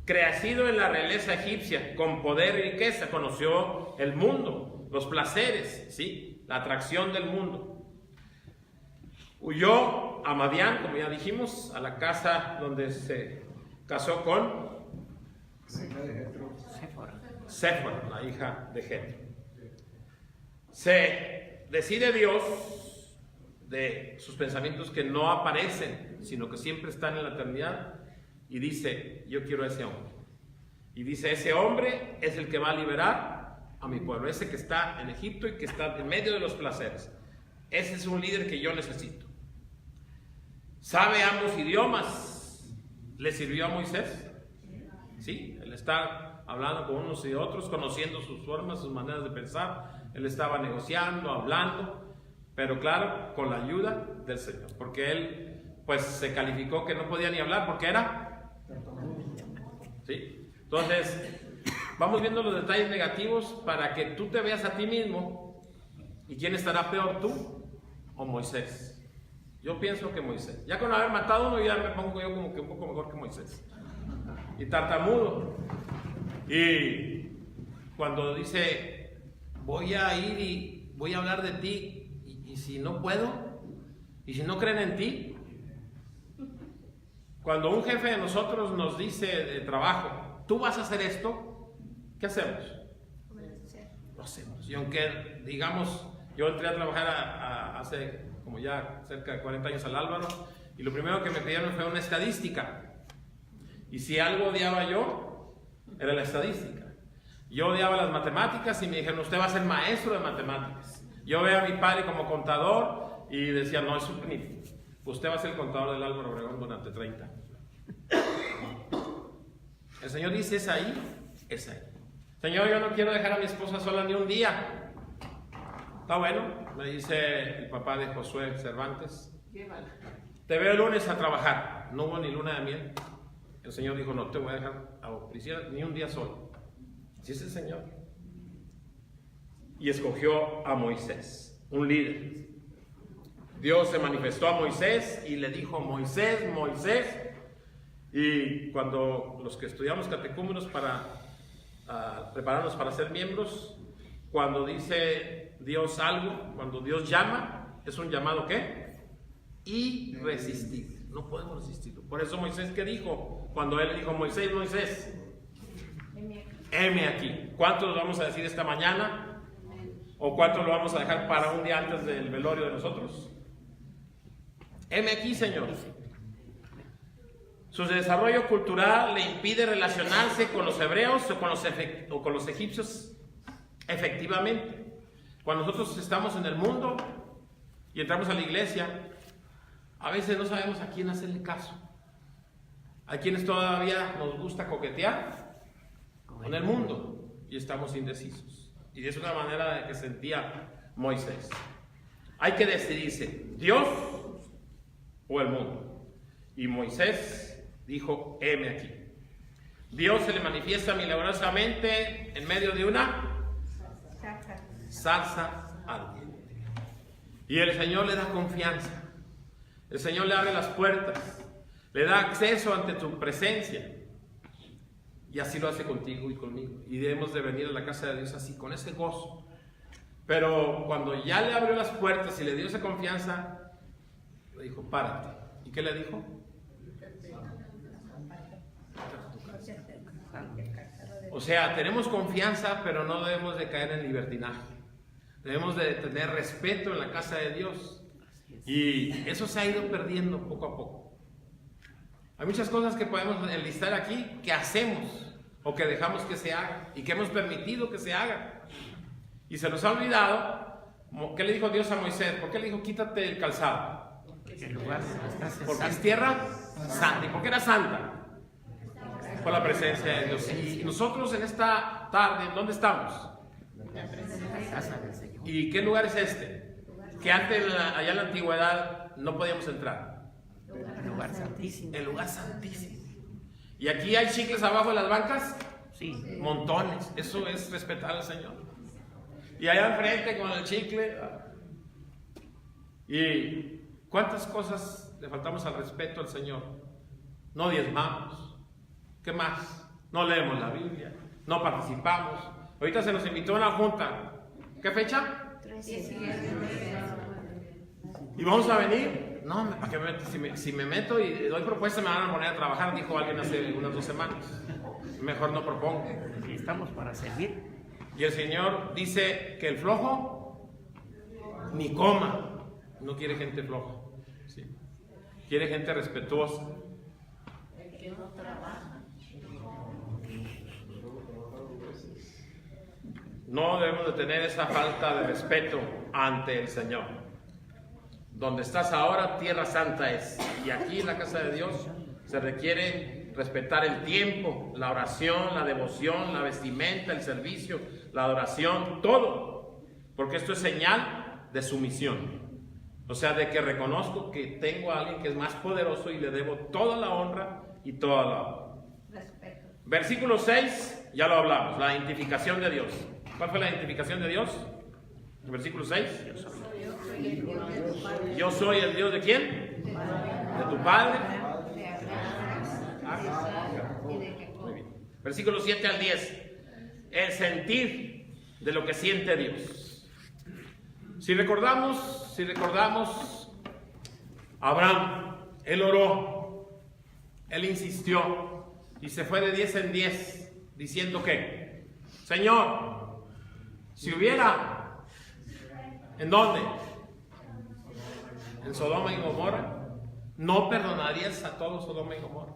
[SPEAKER 1] Crecido en la realeza egipcia, con poder y riqueza, conoció el mundo, los placeres, ¿sí? La atracción del mundo. Huyó a Madián, como ya dijimos, a la casa donde se casó con
[SPEAKER 3] La hija de Jetro.
[SPEAKER 1] Séfora, la hija de Jetro. Se decide Dios de sus pensamientos que no aparecen, sino que siempre están en la eternidad, y dice, yo quiero a ese hombre. Y dice, ese hombre es el que va a liberar a mi pueblo, ese que está en Egipto y que está en medio de los placeres. Ese es un líder que yo necesito. Sabe ambos idiomas. ¿Le sirvió a Moisés? Sí, él está hablando con unos y otros, conociendo sus formas, sus maneras de pensar. Él estaba negociando, hablando, pero claro, con la ayuda del Señor, porque él pues se calificó que no podía ni hablar porque era... ¿Sí? Entonces, vamos viendo los detalles negativos para que tú te veas a ti mismo. ¿Y quién estará peor, tú o Moisés? Yo pienso que Moisés. Ya con haber matado a uno, ya me pongo yo como que un poco mejor que Moisés. Y tartamudo. Y cuando dice, voy a ir y voy a hablar de ti, y si no puedo, y si no creen en ti. Cuando un jefe de nosotros nos dice de trabajo, tú vas a hacer esto, ¿qué hacemos? Lo hacemos. Y aunque, digamos, yo entré a trabajar hace como ya cerca de 40 años al Álvaro, y lo primero que me pidieron fue una estadística. Y si algo odiaba yo, era la estadística. Yo odiaba las matemáticas y me dijeron, usted va a ser maestro de matemáticas. Yo veo a mi padre como contador y decía, no, es un PNIF. Usted va a ser el contador del Álvaro Obregón durante 30 años. El Señor dice, es ahí, es ahí. Señor, yo no quiero dejar a mi esposa sola ni un día. Está bueno, me dice el papá de Josué Cervantes.
[SPEAKER 6] Llévala.
[SPEAKER 1] Te veo el lunes a trabajar. No hubo ni luna de miel. El Señor dijo, no te voy a dejar a Priscila ni un día solo. Así es el Señor. Y escogió a Moisés, un líder. Dios se manifestó a Moisés y le dijo, Moisés, Moisés. Y cuando los que estudiamos catecúmenos para prepararnos para ser miembros, cuando dice Dios algo, cuando Dios llama, es un llamado ¿qué? Irresistible. No podemos resistirlo. Por eso Moisés, ¿qué dijo? Cuando él le dijo, Moisés, Moisés, heme aquí. ¿Cuántos lo vamos a decir esta mañana? ¿O cuántos lo vamos a dejar para un día antes del velorio de nosotros? Heme aquí, Señor. Su desarrollo cultural le impide relacionarse con los hebreos o con los egipcios efectivamente. Cuando nosotros estamos en el mundo y entramos a la iglesia, a veces no sabemos a quién hacerle caso. Hay quienes todavía nos gusta coquetear con el mundo y estamos indecisos. Y es una manera de que sentía Moisés. Hay que decidirse, Dios o el mundo. Y Moisés dijo, heme aquí. Dios se le manifiesta milagrosamente en medio de una zarza ardiente. Y el Señor le da confianza. El Señor le abre las puertas. Le da acceso ante tu presencia. Y así lo hace contigo y conmigo. Y debemos de venir a la casa de Dios así, con ese gozo. Pero cuando ya le abrió las puertas y le dio esa confianza, le dijo, párate. ¿Y qué le dijo? O sea, tenemos confianza, pero no debemos de caer en libertinaje. Debemos de tener respeto en la casa de Dios. Y eso se ha ido perdiendo poco a poco. Hay muchas cosas que podemos enlistar aquí que hacemos o que dejamos que se hagan y que hemos permitido que se hagan. Y se nos ha olvidado, ¿qué le dijo Dios a Moisés? ¿Por qué le dijo quítate el calzado? Porque es tierra santa. ¿Y por qué era santa? Por la presencia de Dios. Y nosotros en esta tarde, ¿dónde estamos? ¿Y qué lugar es este? Que antes, allá en la antigüedad, no podíamos entrar.
[SPEAKER 5] El lugar santísimo.
[SPEAKER 1] El lugar santísimo. ¿Y aquí hay chicles abajo de las bancas?
[SPEAKER 5] Sí.
[SPEAKER 1] Montones. Eso es respetar al Señor. Y allá enfrente con el chicle. ¿Y cuántas cosas le faltamos al respeto al Señor? No diezmamos. ¿Qué más? No leemos la Biblia. No participamos. Ahorita se nos invitó a una junta. ¿Qué fecha?
[SPEAKER 2] 13.
[SPEAKER 1] ¿Y vamos a venir? No, ¿para qué me meto? Si me meto y doy propuestas me van a poner a trabajar, dijo alguien hace unas 2 semanas. Mejor no propongo.
[SPEAKER 5] Y estamos para servir.
[SPEAKER 1] Y el Señor dice que el flojo ni coma. No quiere gente floja. ¿Sí? Quiere gente respetuosa. No debemos de tener esa falta de respeto ante el Señor. Donde estás ahora, tierra santa es. Y aquí en la casa de Dios se requiere respetar el tiempo, la oración, la devoción, la vestimenta, el servicio, la adoración, todo. Porque esto es señal de sumisión. O sea, de que reconozco que tengo a alguien que es más poderoso y le debo toda la honra y toda la honra. Versículo 6, ya lo hablamos, la identificación de Dios. ¿Cuál fue la identificación de Dios? Versículo 6. Yo soy el Dios de quién? De tu padre. Muy bien. Versículo 7 al 10. El sentir de lo que siente Dios. Si recordamos, Abraham, él oró, él insistió y se fue de 10 en 10 diciendo que, Señor, si hubiera, ¿en dónde? En Sodoma y Gomorra, ¿no perdonarías a todo Sodoma y Gomorra?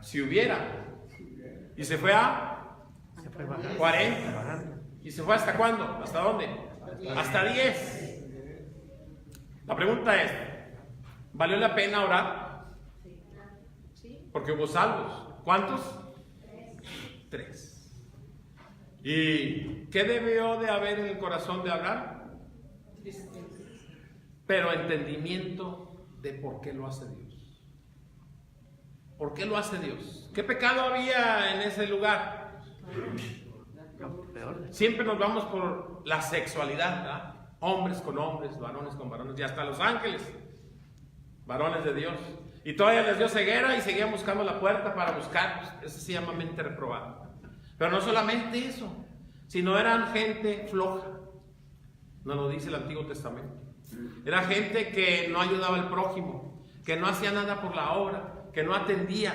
[SPEAKER 1] Si hubiera. Y se fue a 40. ¿Y se fue hasta cuándo? ¿Hasta dónde? Hasta 10. La pregunta es, ¿valió la pena orar? Porque hubo salvos. ¿Cuántos? 3. ¿Y qué debió de haber en el corazón de Abraham? Pero entendimiento de por qué lo hace Dios. ¿Por qué lo hace Dios? ¿Qué pecado había en ese lugar? Siempre nos vamos por la sexualidad, ¿verdad? Hombres con hombres, varones con varones, y hasta los ángeles, varones de Dios. Y todavía les dio ceguera y seguían buscando la puerta para buscarlos. Eso se llama mente reprobada. Pero no solamente eso, sino eran gente floja. Nos lo dice el Antiguo Testamento. Era gente que no ayudaba al prójimo, que no hacía nada por la obra, que no atendía.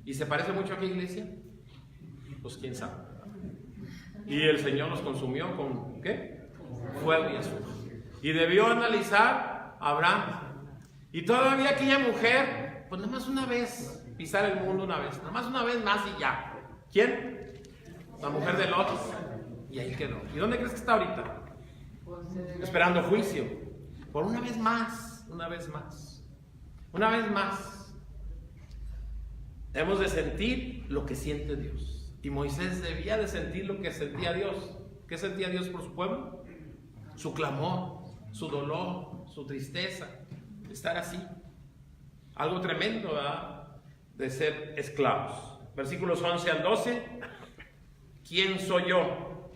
[SPEAKER 1] ¿Y se parece mucho a qué iglesia? Pues quién sabe. Y el Señor los consumió con ¿qué? Fuego y azufre. Y debió analizar a Abraham Y todavía aquella mujer, pues nada más una vez, pisar el mundo una vez, nada más una vez más y ya. ¿Quién? La mujer de Lot. Y ahí quedó. ¿Y dónde crees que está ahorita? Esperando juicio. Por una vez más, una vez más. Una vez más. Hemos de sentir lo que siente Dios. Y Moisés debía de sentir lo que sentía Dios. ¿Qué sentía Dios por su pueblo? Su clamor, su dolor, su tristeza. Estar así. Algo tremendo, ¿verdad? De ser esclavos. Versículos 11 al 12. ¿Quién soy yo?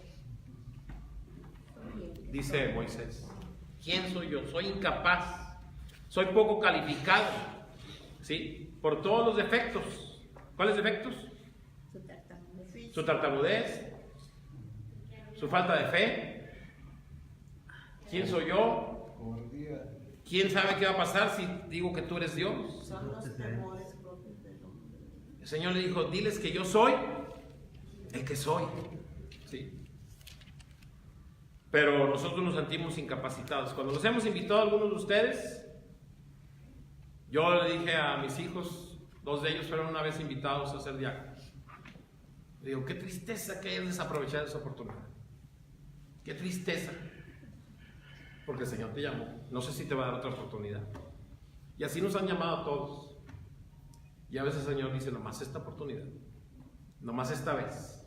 [SPEAKER 1] Dice Moisés. ¿Quién soy yo? Soy incapaz. Soy poco calificado. ¿Sí? Por todos los defectos. ¿Cuáles defectos? Su tartamudez. Su falta de fe. ¿Quién soy yo? ¿Quién sabe qué va a pasar si digo que tú eres Dios?
[SPEAKER 6] Son los temores propios del hombre.
[SPEAKER 1] El Señor le dijo, diles que yo soy el que soy. ¿Sí? Pero nosotros nos sentimos incapacitados. Cuando los hemos invitado a algunos de ustedes, yo le dije a mis hijos, 2 de ellos fueron una vez invitados a ser diáconos. Le digo, qué tristeza que hayas desaprovechado esa oportunidad. Qué tristeza. Porque el Señor te llamó. No sé si te va a dar otra oportunidad. Y así nos han llamado a todos. Y a veces el Señor dice, nomás esta oportunidad. Nomás esta vez.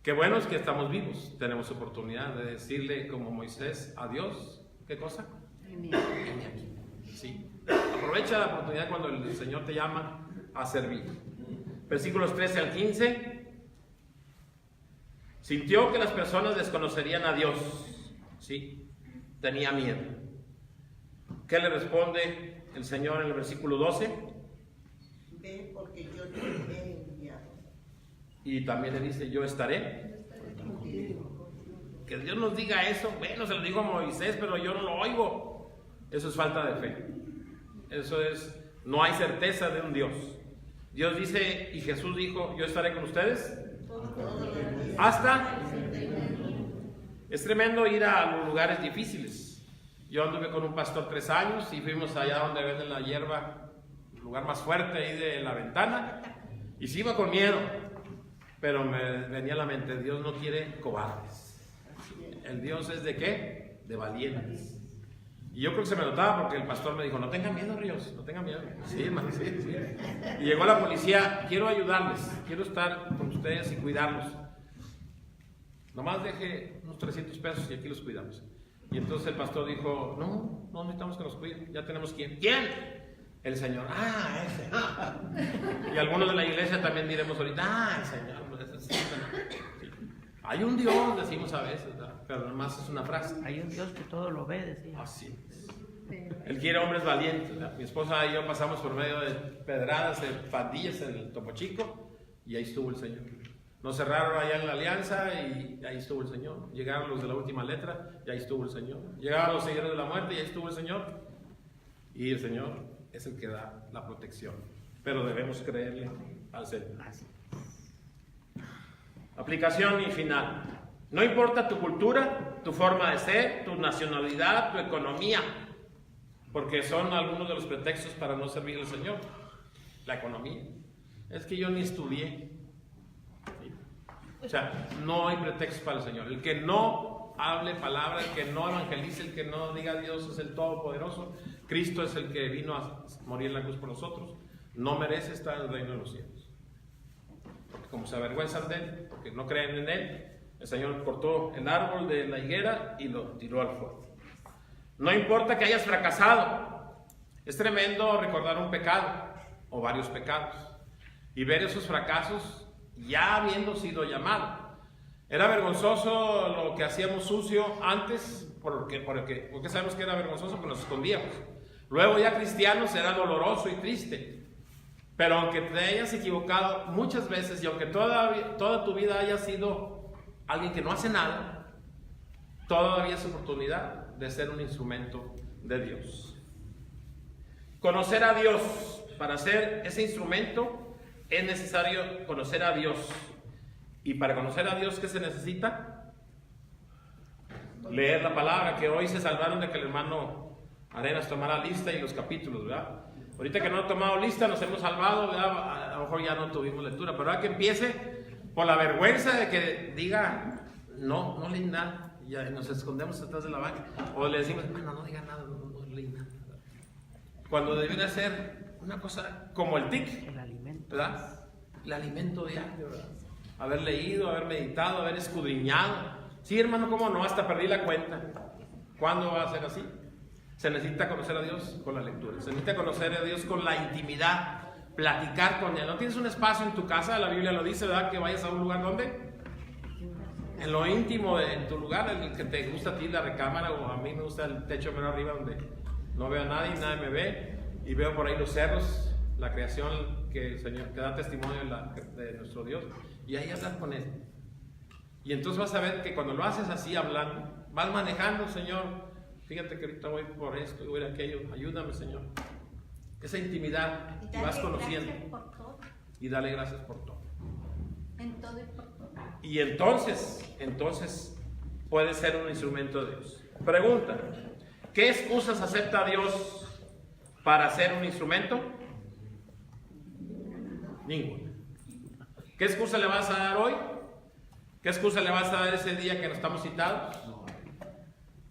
[SPEAKER 1] Qué bueno es que estamos vivos. Tenemos oportunidad de decirle como Moisés a Dios. ¿Qué cosa? Heme aquí. Sí. Aprovecha la oportunidad cuando el Señor te llama a servir. Versículos 13 al 15. Sintió que las personas desconocerían a Dios. Sí. Tenía miedo. ¿Qué le responde el Señor en el versículo 12?
[SPEAKER 6] Ve porque yo te he enviado.
[SPEAKER 1] Y también le dice, yo estaré. Que Dios nos diga eso. Bueno, se lo dijo a Moisés, pero yo no lo oigo. Eso es falta de fe. Eso es, no hay certeza de un Dios. Dios dice, y Jesús dijo, yo estaré con ustedes. Hasta. Es tremendo ir a los lugares difíciles. Yo anduve con un pastor 3 años y fuimos allá donde venden la hierba, el lugar más fuerte ahí de la ventana. Y sí iba con miedo. Pero me venía a la mente, Dios no quiere cobardes. El Dios es de ¿qué? De valientes. Y yo creo que se me notaba porque el pastor me dijo, no tengan miedo, Ríos, no tengan miedo. Sí, hermano, sí. Y llegó la policía, quiero ayudarles, quiero estar con ustedes y cuidarlos. Nomás deje unos 300 pesos y aquí los cuidamos. Y entonces el pastor dijo, no necesitamos que nos cuiden, ya tenemos quién. ¿Quién? El Señor. Ah, ese. Y algunos de la iglesia también diremos ahorita, ah, el Señor. Sí. Hay un Dios, decimos a veces, ¿verdad? Pero nomás es una frase.
[SPEAKER 5] Hay un Dios que todo lo ve, decía.
[SPEAKER 1] Así es. Él quiere hombres valientes, ¿verdad? Mi esposa y yo pasamos por medio de pedradas, de pandillas en el Topo Chico, y ahí estuvo el Señor. Nos cerraron allá en la Alianza y ahí estuvo el Señor. Llegaron los de la última letra y ahí estuvo el Señor. Llegaron los seguidores de la muerte y ahí estuvo el Señor. Y el Señor es el que da la protección. Pero debemos creerle al Señor. Aplicación y final. No importa tu cultura, tu forma de ser, tu nacionalidad, tu economía, porque son algunos de los pretextos para no servir al Señor. La economía. Es que yo ni estudié. ¿Sí? O sea, no hay pretextos para el Señor. El que no hable palabra, el que no evangelice, el que no diga Dios es el Todopoderoso, Cristo es el que vino a morir en la cruz por nosotros, no merece estar en el reino de los cielos. Porque como se avergüenzan de Él, porque no creen en Él, el Señor cortó el árbol de la higuera y lo tiró al fuego. No importa que hayas fracasado, es tremendo recordar un pecado o varios pecados y ver esos fracasos ya habiendo sido llamado. Era vergonzoso lo que hacíamos sucio antes, porque sabemos que era vergonzoso, porque nos escondíamos. Luego ya cristianos era doloroso y triste. Pero aunque te hayas equivocado muchas veces y aunque toda tu vida hayas sido alguien que no hace nada, todavía es oportunidad de ser un instrumento de Dios. Conocer a Dios. Para ser ese instrumento es necesario conocer a Dios. Y para conocer a Dios, ¿qué se necesita? Leer la palabra, que hoy se salvaron de que el hermano Arenas tomará lista y los capítulos, ¿verdad? Ahorita que no ha tomado lista, nos hemos salvado, ¿verdad? A lo mejor ya no tuvimos lectura, pero ahora que empiece por la vergüenza de que diga, no leí nada, y ya nos escondemos atrás de la banca, o le decimos, bueno, no diga nada, no leí nada. Cuando debería ser una cosa como el TIC,
[SPEAKER 5] El alimento.
[SPEAKER 1] ¿verdad? El alimento diario, ¿verdad? Haber leído, haber meditado, haber escudriñado. Sí, hermano, ¿cómo no? Hasta perdí la cuenta. ¿Cuándo va a ser así? Se necesita conocer a Dios con la lectura. Se necesita conocer a Dios con la intimidad. Platicar con Él. ¿No tienes un espacio en tu casa? La Biblia lo dice, ¿verdad? Que vayas a un lugar donde en lo íntimo de tu lugar, en el que te gusta a ti, la recámara, o a mí me gusta el techo menos arriba donde no veo a nadie, nadie me ve, y veo por ahí los cerros, la creación que el Señor te da testimonio de nuestro Dios, y ahí hablar con Él. Y entonces vas a ver que cuando lo haces así, hablando, vas manejando, Señor, fíjate que ahorita voy por esto y voy por aquello, ayúdame, Señor. Esa intimidad, y vas conociendo. Y dale gracias por todo.
[SPEAKER 4] En todo y por todo.
[SPEAKER 1] Y entonces puede ser un instrumento de Dios. Pregunta, ¿qué excusas acepta Dios para ser un instrumento? Ninguna. ¿Qué excusa le vas a dar hoy? ¿Qué excusa le vas a dar ese día que no estamos citados?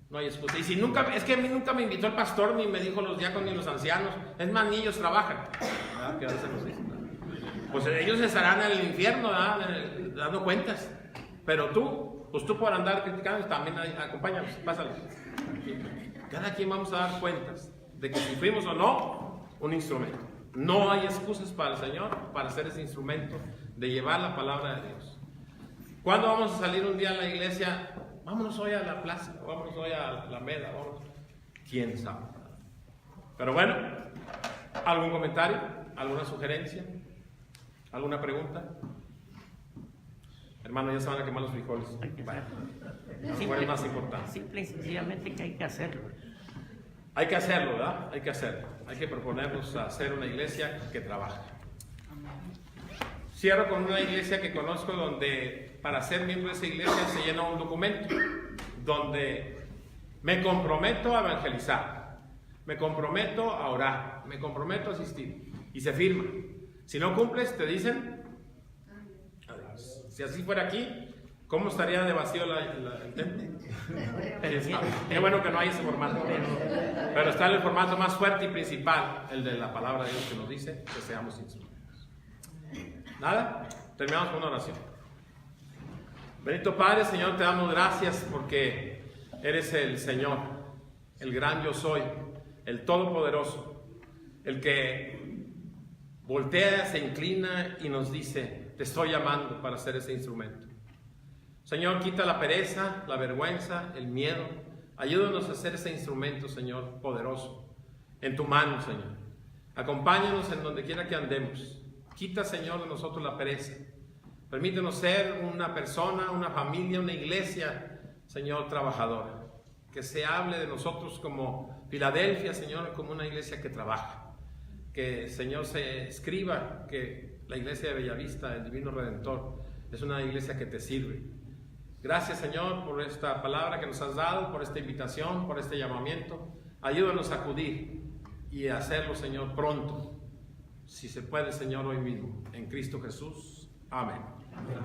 [SPEAKER 1] No hay excusa. Y si es que a mí nunca me invitó el pastor, ni me dijo los diáconos ni los ancianos. Es más, ni ellos trabajan. ¿Verdad? Que a veces nos dicen. Pues ellos estarán en el infierno, dando cuentas. Pero tú por andar criticando, también acompáñanos, pásale. Cada quien vamos a dar cuentas de que si fuimos o no un instrumento. No hay excusas para el Señor para ser ese instrumento de llevar la palabra de Dios. ¿Cuándo vamos a salir un día a la iglesia? Vámonos hoy a la plaza, vámonos hoy a la Alameda, vámonos. ¿Quién sabe? Pero bueno, ¿algún comentario? ¿Alguna sugerencia? ¿Alguna pregunta? Hermano, ya se van a quemar los frijoles. Bueno, ¿cuál es más importante?
[SPEAKER 5] Simple y sencillamente que hay que hacerlo.
[SPEAKER 1] Hay que hacerlo, ¿verdad? Hay que hacerlo. Hay que proponernos a hacer una iglesia que trabaje. Cierro con una iglesia que conozco donde para ser miembro de esa iglesia se llena un documento donde me comprometo a evangelizar, me comprometo a orar, me comprometo a asistir y se firma. Si no cumples, te dicen adiós. Si así fuera aquí, ¿cómo estaría de vacío el templo? Es bueno que no hay ese formato, pero está el formato más fuerte y principal, el de la palabra de Dios que nos dice que seamos instrumentos. ¿Nada? Terminamos con una oración. Bendito Padre, Señor, te damos gracias porque eres el Señor, el gran yo soy, el todopoderoso, el que voltea, se inclina y nos dice, te estoy llamando para ser ese instrumento. Señor, quita la pereza, la vergüenza, el miedo. Ayúdanos a ser ese instrumento, Señor, poderoso, en tu mano, Señor. Acompáñanos en donde quiera que andemos. Quita, Señor, de nosotros la pereza. Permítenos ser una persona, una familia, una iglesia, Señor, trabajadora. Que se hable de nosotros como Filadelfia, Señor, como una iglesia que trabaja. Que, Señor, se escriba que la iglesia de Bellavista, el Divino Redentor, es una iglesia que te sirve. Gracias, Señor, por esta palabra que nos has dado, por esta invitación, por este llamamiento. Ayúdanos a acudir y a hacerlo, Señor, pronto. Si se puede, Señor, hoy mismo. En Cristo Jesús. Amén. Amén.